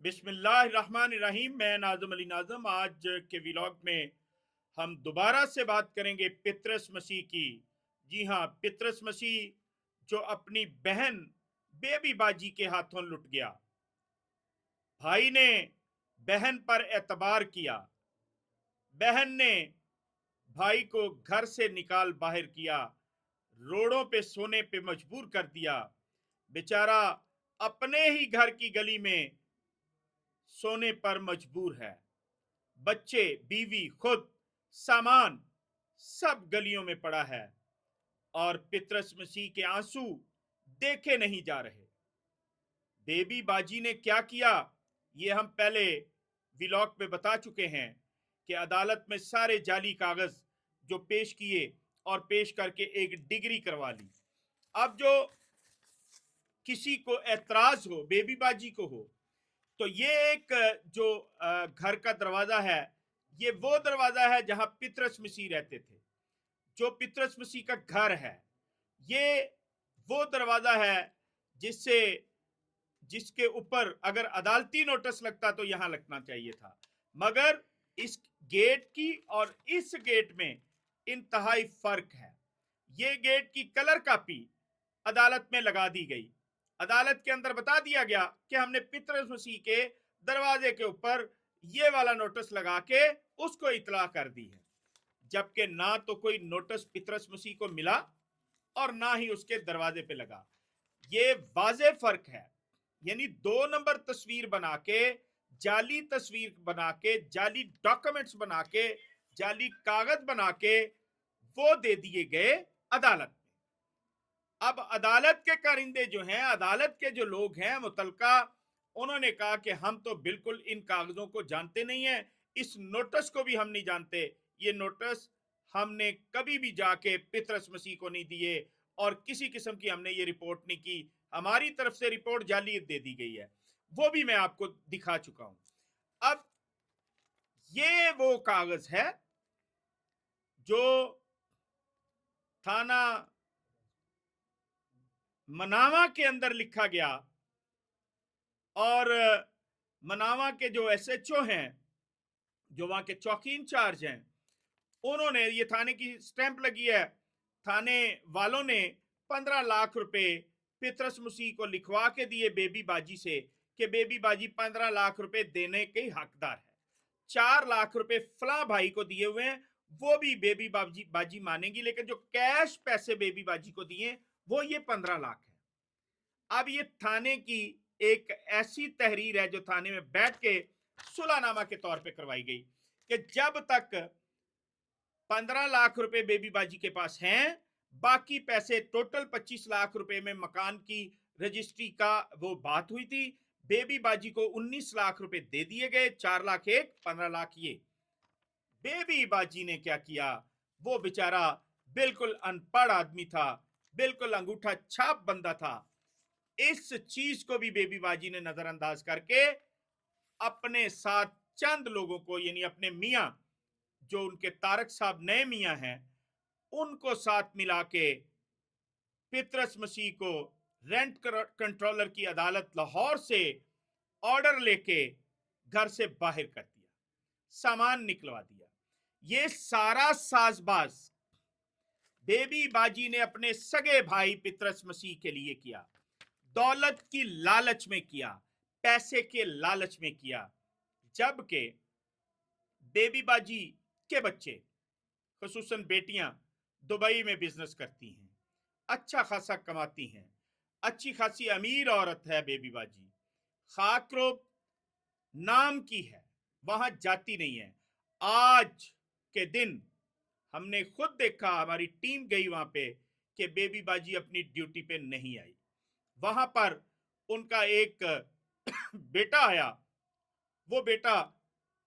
बिस्मिल्लाहिर्रहमानिर्रहीम। मैं नाज़म अली नाज़म। आज के व्लॉग में हम दोबारा से बात करेंगे पितरस मसीह की। जी हाँ, पितरस मसीह जो अपनी बहन बेबी बाजी के हाथों लुट गया। भाई ने बहन पर एतबार किया, बहन ने भाई को घर से निकाल बाहर किया, रोडों पे सोने पे मजबूर कर दिया। बेचारा अपने ही घर की गली में सोने पर मजबूर है। बच्चे, बीवी, खुद, सामान सब गलियों में पड़ा है और पितरस मसीह के आंसू देखे नहीं जा रहे। बेबी बाजी ने क्या किया, ये हम पहले व्लॉग में बता चुके हैं कि अदालत में सारे जाली कागज जो पेश किए और पेश करके एक डिग्री करवा ली। अब जो किसी को एतराज हो, बेबी बाजी को हो, तो ये एक जो घर का दरवाजा है, ये वो दरवाजा है जहां पितरस मसीह रहते थे। जो पितरस मसीह का घर है, ये वो दरवाजा है जिससे जिसके ऊपर अगर अदालती नोटिस लगता तो यहां लगना चाहिए था, मगर इस गेट की और इस गेट में इंतहाई फर्क है। ये गेट की कलर कॉपी अदालत में लगा दी गई। अदालत के अंदर बता दिया गया कि हमने पितरस मसीह के दरवाजे के ऊपर ये वाला नोटिस लगा के उसको इतला कर दी है, जबकि ना तो कोई नोटिस पितरस मसीह को मिला और ना ही उसके दरवाजे पे लगा। ये वाज़े फर्क है। यानी 2 नंबर तस्वीर बना के, जाली तस्वीर बना के, जाली डॉक्यूमेंट्स बना के, जाली कागज बना के वो दे दिए गए अदालत में। अब अदालत के कारिंदे जो हैं, अदालत के जो लोग हैं मुतलका, उन्होंने कहा कि हम तो बिल्कुल इन कागजों को जानते नहीं है, इस नोटिस को भी हम नहीं जानते। ये नोटिस हमने कभी भी जाके पितरस मसीह को नहीं दिए और किसी किस्म की हमने ये रिपोर्ट नहीं की। हमारी तरफ से रिपोर्ट जाली दे दी गई है, वो भी मैं आपको दिखा चुका हूं। अब ये वो कागज है जो थाना मनावा के अंदर लिखा गया और मनावा के जो एसएचओ हैं, जो वहां के चौकी इंचार्ज हैं, उन्होंने, ये थाने की स्टैंप लगी है, थाने वालों ने 15 लाख रुपए पितरस मसीह को लिखवा के दिए बेबी बाजी से कि बेबी बाजी 15 लाख रुपए देने के हकदार है। 4 लाख रुपए फला भाई को दिए हुए हैं, वो भी बेबी बाजी मानेगी, लेकिन जो कैश पैसे बेबी बाजी को दिए वो ये 15 लाख है। अब ये थाने की एक ऐसी तहरीर है जो थाने में बैठ के सुलहनामा के तौर पे करवाई गई कि जब तक 15 लाख रुपए बेबी बाजी के पास हैं, बाकी पैसे टोटल 25 लाख रुपए में मकान की रजिस्ट्री का वो बात हुई थी। बेबी बाजी को 19 लाख रुपए दे दिए गए, 4 लाख एक, 15 लाख ये। बेबी बाजी ने क्या किया, वो बेचारा बिल्कुल अनपढ़ आदमी था, बिल्कुल अंगूठा छाप बंदा था। इस चीज को भी बेबी बाजी ने नजरअंदाज करके अपने साथ चंद लोगों को, यानी अपने मियां, जो उनके तारक साहब नए मियां हैं, उनको साथ मिला के पितरस मसीह को रेंट कंट्रोलर की अदालत लाहौर से ऑर्डर लेके घर से बाहर कर दिया, सामान निकलवा दिया। ये सारा साजबाज बेबी बाजी ने अपने सगे भाई पितरस मसीह के लिए किया, दौलत की लालच में किया, पैसे के लालच में किया। जबकि बेबी बाजी के बच्चे, खुसूसन बेटियां, दुबई में बिजनेस करती हैं, अच्छा खासा कमाती हैं, अच्छी खासी अमीर औरत है बेबी बाजी, खाकरोब नाम की है, वहां जाती नहीं है। आज के दिन हमने खुद देखा, हमारी टीम गई वहां पे, कि बेबी बाजी अपनी ड्यूटी पे नहीं आई। वहां पर उनका एक बेटा आया, वो बेटा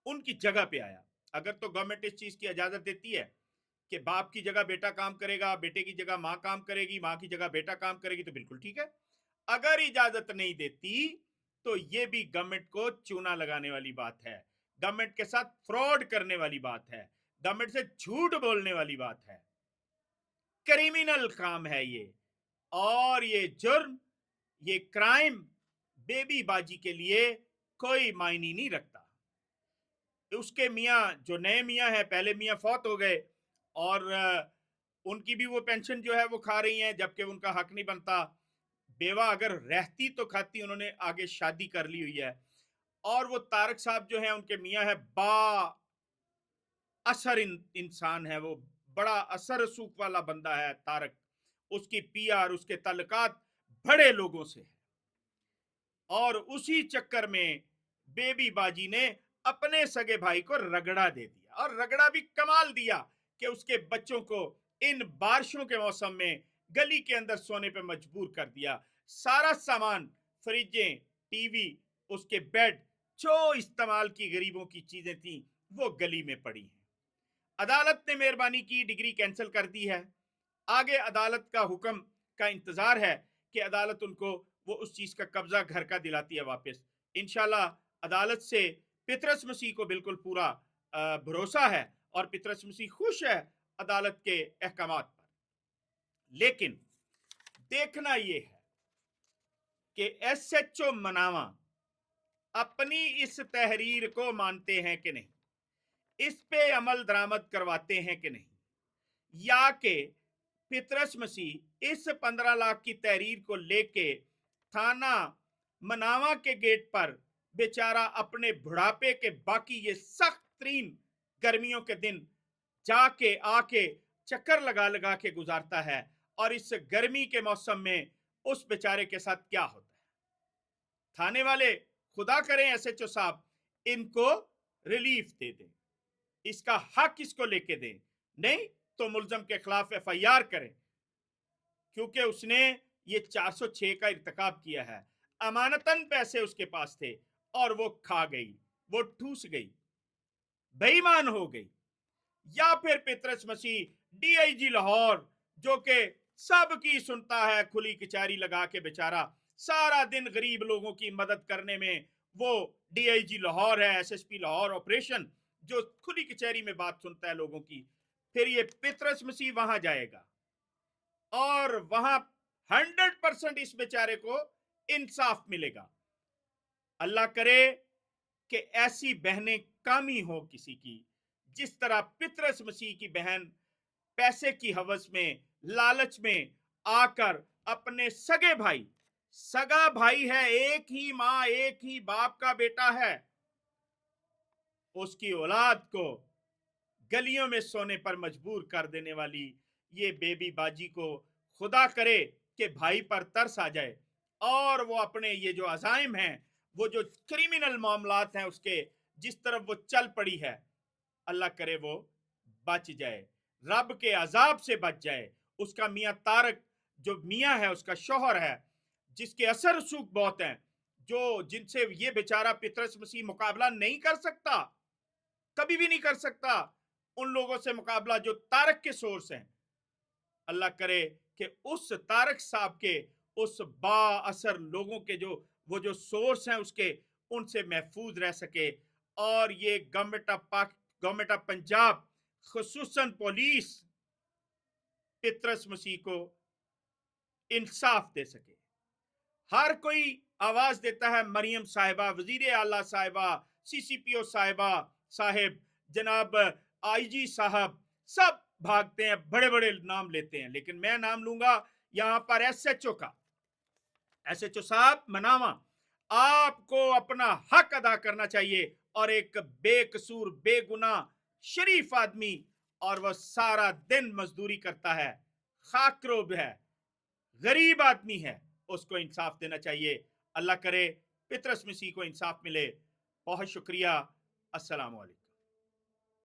उनकी जगह पे आया। अगर तो गवर्नमेंट इस चीज की इजाजत देती है कि बाप की जगह बेटा काम करेगा, बेटे की जगह मां काम करेगी, मां की जगह बेटा काम करेगी, तो बिल्कुल ठीक है। अगर इजाजत नहीं देती तो ये भी गवर्नमेंट को चूना लगाने वाली बात है, गवर्नमेंट के साथ फ्रॉड करने वाली बात है, गवर्नमेंट से झूठ बोलने वाली बात है। क्रिमिनल काम है ये, और ये जुर्म, ये क्राइम बेबी बाजी के लिए कोई मायने नहीं रखता। उसके मियाँ जो नए मियाँ हैं, पहले मियाँ फौत हो गए और उनकी भी वो पेंशन जो है वो खा रही हैं, जबकि उनका हक नहीं बनता। बेवा अगर रहती तो खाती, उन्होंने आगे शादी कर ली हुई है। और वो तारक साहब जो हैं, उनके मियाँ है, असर इंसान है वो, बड़ा असर रसूख वाला बंदा है तारक। उसकी पीआर, उसके ताल्लुकात बड़े लोगों से है। और उसी चक्कर में बेबी बाजी ने अपने सगे भाई को रगड़ा दे दिया, और रगड़ा भी कमाल दिया कि उसके बच्चों को इन बारिशों के मौसम में गली के अंदर सोने पे मजबूर कर दिया। सारा सामान, फ्रिजें, टीवी, उसके बेड, जो इस्तेमाल की गरीबों की चीजें थी, वो गली में पड़ी हैं। अदालत ने मेहरबानी की, डिग्री कैंसिल कर दी है। आगे अदालत का हुक्म का इंतजार है कि अदालत उनको वो उस चीज का कब्जा घर का दिलाती है वापस। इंशाल्लाह अदालत से पितरस मसीह को बिल्कुल पूरा भरोसा है, और पितरस मसीह खुश है अदालत के अहकामात पर। लेकिन देखना यह है कि एसएचओ मनावा अपनी इस तहरीर को मानते हैं कि नहीं, इस पे अमल दरामद करवाते हैं कि नहीं, या कि पितरस मसीह इस 15 लाख की तहरीर को लेके थाना मनावा के गेट पर बेचारा अपने बुढ़ापे के बाकी ये सख्त तरीन गर्मियों के दिन जाके आके चक्कर लगा लगा के गुजारता है, और इस गर्मी के मौसम में उस बेचारे के साथ क्या होता है। थाने वाले खुदा करें एसएचओ साहब इनको रिलीफ दे दें, इसका हक इसको लेके दें, नहीं तो मुलजम के खिलाफ एफआईआर करें, क्योंकि उसने ये 406 का इर्तिकाब किया है। अमानतन पैसे उसके पास थे और वो खा गई, वो ठूस गई, बेईमान हो गई। या फिर पितरस मसीह डीआईजी लाहौर, जो कि सबकी सुनता है, खुली कचहरी लगा के बेचारा सारा दिन गरीब लोगों की मदद करने में वो डीआईजी लाहौर है, एसएसपी लाहौर ऑपरेशन, जो खुली कचहरी में बात सुनता है लोगों की। फिर ये पितरस मसीह वहां जाएगा और वहां 100% इस बेचारे को इंसाफ मिलेगा। अल्लाह करे कि ऐसी बहनें कम ही हो किसी की, जिस तरह पितरस मसीह की बहन पैसे की हवस में, लालच में आकर अपने सगे भाई, सगा भाई है, एक ही मां एक ही बाप का बेटा है, उसकी औलाद को गलियों में सोने पर मजबूर कर देने वाली ये बेबी बाजी को खुदा करे कि भाई पर तरस आ जाए, और वो अपने ये जो अजाइम हैं, वो जो क्रिमिनल मामलात हैं, उसके जिस तरफ वो चल पड़ी है, अल्लाह करे वो बच जाए, रब के अजाब से बच जाए। उसका मियाँ तारक जो मियाँ है, उसका शौहर है, जिसके असर सूख बहुत हैं, जो जिनसे ये बेचारा पितरस मसीह मुकाबला नहीं कर सकता, कभी भी नहीं कर सकता उन लोगों से मुकाबला जो तारक के सोर्स हैं। अल्लाह करे कि उस तारक साहब के, उस बा असर लोगों के जो वो जो सोर्स हैं उसके, उनसे महफूज रह सके, और ये गवर्नमेंट ऑफ पंजाब, खुसूसन पुलिस पितरस मसीह को इंसाफ दे सके। हर कोई आवाज देता है, मरियम साहिबा, वजीर आला साहिबा, सीसीपीओ साहिबा साहिब, जनाब आईजी साहब, सब भागते हैं, बड़े बड़े नाम लेते हैं, लेकिन मैं नाम लूंगा यहां पर एसएचओ का। एसएचओ साहब मनावा, आपको अपना हक अदा करना चाहिए, और एक बेकसूर बेगुनाह शरीफ आदमी, और वह सारा दिन मजदूरी करता है, खाकरोब है, गरीब आदमी है, उसको इंसाफ देना चाहिए। अल्लाह करे पितरस मसीह को इंसाफ मिले। बहुत शुक्रिया। अस्सलाम वालेकुम।